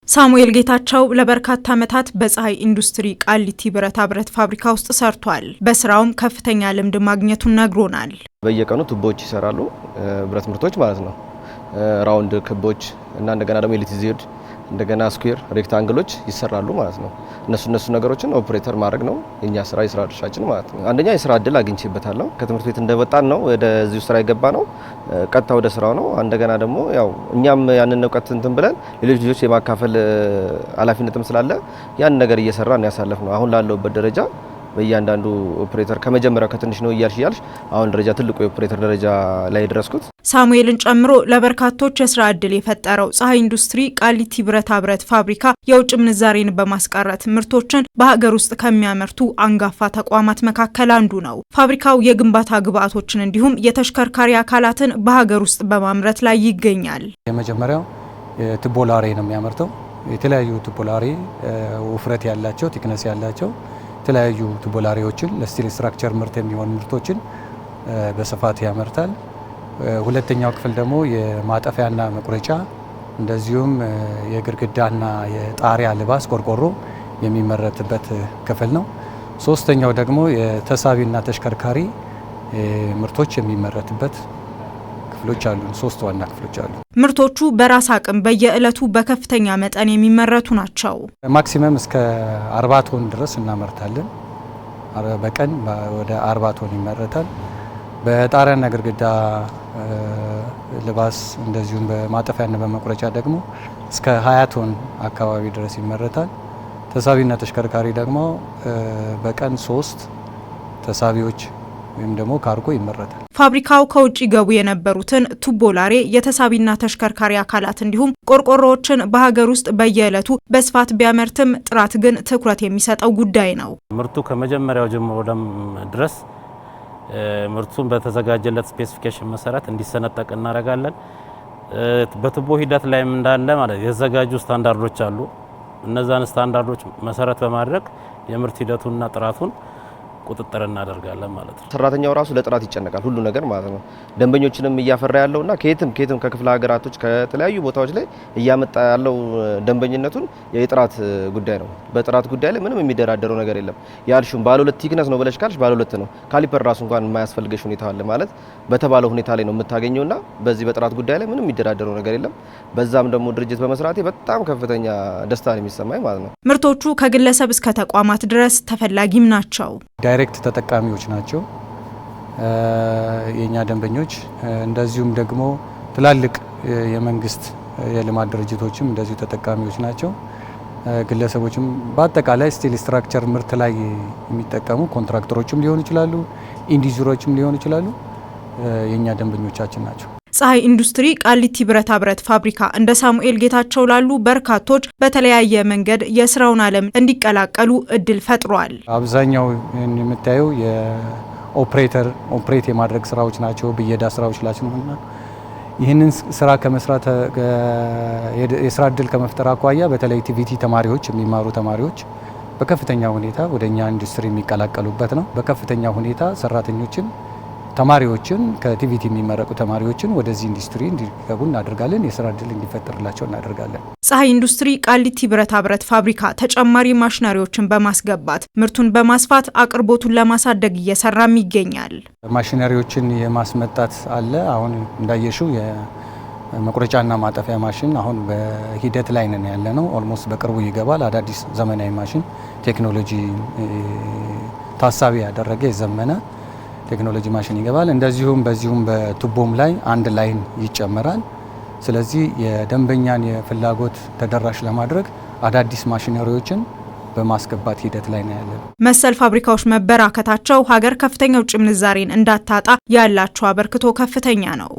ሳሙኤል ጌታቸው ለበርካታ ዓመታት በፀሐይ ኢንዱስትሪ ቃሊቲ ብረታ ብረት ፋብሪካ ውስጥ ሰርቷል። በስራውም ከፍተኛ ልምድ ማግኘቱን ነግሮናል። በየቀኑ ቱቦዎች ይሰራሉ፣ ብረት ምርቶች ማለት ነው። ራውንድ ክቦች እና እንደገና ደግሞ ኤልቲዜድ እንደገና ስኩዌር ሬክታንግሎች ይሰራሉ ማለት ነው። እነሱ ነገሮችን ኦፕሬተር ማድረግ ነው የኛ ስራ፣ የስራ ድርሻችን ማለት ነው። አንደኛ የስራ እድል አግኝቼበታለሁ። ከትምህርት ቤት እንደወጣን ነው ወደዚህ ስራ የገባ ነው። ቀጥታ ወደ ስራው ነው። እንደገና ደግሞ ያው እኛም ያንን እውቀት እንትን ብለን ሌሎች ልጆች የማካፈል ኃላፊነትም ስላለ ያን ነገር እየሰራን ያሳለፍነው አሁን ላለውበት ደረጃ በእያንዳንዱ ኦፕሬተር ከመጀመሪያው ከትንሽ ነው እያልሽ አሁን ደረጃ ትልቁ የኦፕሬተር ደረጃ ላይ ድረስኩት። ሳሙኤልን ጨምሮ ለበርካቶች የስራ እድል የፈጠረው ፀሐይ ኢንዱስትሪ ቃሊቲ ብረታ ብረት ፋብሪካ የውጭ ምንዛሬን በማስቀረት ምርቶችን በሀገር ውስጥ ከሚያመርቱ አንጋፋ ተቋማት መካከል አንዱ ነው። ፋብሪካው የግንባታ ግብአቶችን እንዲሁም የተሽከርካሪ አካላትን በሀገር ውስጥ በማምረት ላይ ይገኛል። የመጀመሪያው ቱቦላሬ ነው የሚያመርተው። የተለያዩ ቱቦላሬ ውፍረት ያላቸው ቲክነስ ያላቸው የተለያዩ ቱቦላሬዎችን ለስቲል ስትራክቸር ምርት የሚሆኑ ምርቶችን በስፋት ያመርታል። ሁለተኛው ክፍል ደግሞ የማጠፊያና መቁረጫ እንደዚሁም የግድግዳና የጣሪያ ልባስ ቆርቆሮ የሚመረትበት ክፍል ነው። ሶስተኛው ደግሞ የተሳቢና ተሽከርካሪ ምርቶች የሚመረትበት ክፍሎች አሉ። ሶስት ዋና ክፍሎች አሉ። ምርቶቹ በራስ አቅም በየዕለቱ በከፍተኛ መጠን የሚመረቱ ናቸው። ማክሲመም እስከ 40 ቶን ድረስ እናመርታለን። በቀን ወደ 40 ቶን ይመረታል። በጣሪያና ግድግዳ ልባስ እንደዚሁም በማጠፊያና በመቁረጫ ደግሞ እስከ 20 ቶን አካባቢ ድረስ ይመረታል። ተሳቢና ተሽከርካሪ ደግሞ በቀን 3 ተሳቢዎች ወይም ደግሞ ካርጎ ይመረታል። ፋብሪካው ከውጭ ገቡ የነበሩትን ቱቦላሬ፣ የተሳቢና ተሽከርካሪ አካላት እንዲሁም ቆርቆሮዎችን በሀገር ውስጥ በየዕለቱ በስፋት ቢያመርትም ጥራት ግን ትኩረት የሚሰጠው ጉዳይ ነው። ምርቱ ከመጀመሪያው ጀምሮ ድረስ ምርቱን በተዘጋጀለት ስፔሲፊኬሽን መሰረት እንዲሰነጠቅ እናደርጋለን። በቱቦ ሂደት ላይም እንዳለ ማለት የተዘጋጁ ስታንዳርዶች አሉ። እነዛን ስታንዳርዶች መሰረት በማድረግ የምርት ሂደቱንና ጥራቱን ቁጥጥር እናደርጋለን ማለት ነው። ሰራተኛው ራሱ ለጥራት ይጨነቃል፣ ሁሉ ነገር ማለት ነው። ደንበኞችንም እያፈራ ያለውና ከየትም ከክፍለ ሀገራቶች ከተለያዩ ቦታዎች ላይ እያመጣ ያለው ደንበኝነቱን የጥራት ጉዳይ ነው። በጥራት ጉዳይ ላይ ምንም የሚደራደረው ነገር የለም። ያልሹም ባለ 2 ቲክነስ ነው ብለሽ ካልሽ ባለ 2 ነው። ካሊፐር ራሱ እንኳን የማያስፈልገሽ ሁኔታ አለ ማለት በተባለው ሁኔታ ላይ ነው የምታገኘውና በዚህ በጥራት ጉዳይ ላይ ምንም የሚደራደረው ነገር የለም። በዛም ደግሞ ድርጅት በመስራቴ በጣም ከፍተኛ ደስታ ነው የሚሰማኝ ማለት ነው። ምርቶቹ ከግለሰብ እስከ ተቋማት ድረስ ተፈላጊም ናቸው። ዳይሬክት ተጠቃሚዎች ናቸው የኛ ደንበኞች። እንደዚሁም ደግሞ ትላልቅ የመንግስት የልማት ድርጅቶችም እንደዚሁ ተጠቃሚዎች ናቸው። ግለሰቦችም በአጠቃላይ ስቲል ስትራክቸር ምርት ላይ የሚጠቀሙ ኮንትራክተሮችም ሊሆኑ ይችላሉ፣ ኢንዲዩዘሮችም ሊሆኑ ይችላሉ። የኛ ደንበኞቻችን ናቸው። ፀሐይ ኢንዱስትሪ ቃሊቲ ብረታ ብረት ፋብሪካ እንደ ሳሙኤል ጌታቸው ላሉ በርካቶች በተለያየ መንገድ የስራውን ዓለም እንዲቀላቀሉ እድል ፈጥሯል። አብዛኛው የምታየው ኦፕሬት የማድረግ ስራዎች ናቸው፣ ብየዳ ስራዎች ናቸውና ይህንን ስራ ከመስራት የስራ እድል ከመፍጠር አኳያ በተለይ ቲቪቲ ተማሪዎች የሚማሩ ተማሪዎች በከፍተኛ ሁኔታ ወደኛ ኢንዱስትሪ የሚቀላቀሉበት ነው። በከፍተኛ ሁኔታ ሰራተኞችን ተማሪዎችን ከቲቪቲ የሚመረቁ ተማሪዎችን ወደዚህ ኢንዱስትሪ እንዲገቡ እናደርጋለን። የስራ እድል እንዲፈጠርላቸው እናደርጋለን። ፀሐይ ኢንዱስትሪ ቃሊቲ ብረታ ብረት ፋብሪካ ተጨማሪ ማሽነሪዎችን በማስገባት ምርቱን በማስፋት አቅርቦቱን ለማሳደግ እየሰራም ይገኛል። ማሽነሪዎችን የማስመጣት አለ። አሁን እንዳየሽው የመቁረጫና ማጠፊያ ማሽን አሁን በሂደት ላይ ነን ያለ ነው። ኦልሞስት በቅርቡ ይገባል። አዳዲስ ዘመናዊ ማሽን ቴክኖሎጂ ታሳቢ ያደረገ የዘመነ ቴክኖሎጂ ማሽን ይገባል። እንደዚሁም በዚሁም በቱቦም ላይ አንድ ላይን ይጨመራል። ስለዚህ የደንበኛን የፍላጎት ተደራሽ ለማድረግ አዳዲስ ማሽነሪዎችን በማስገባት ሂደት ላይ ነው ያለው። መሰል ፋብሪካዎች መበራከታቸው ሀገር ከፍተኛ ውጭ ምንዛሬን እንዳታጣ ያላቸው አበርክቶ ከፍተኛ ነው።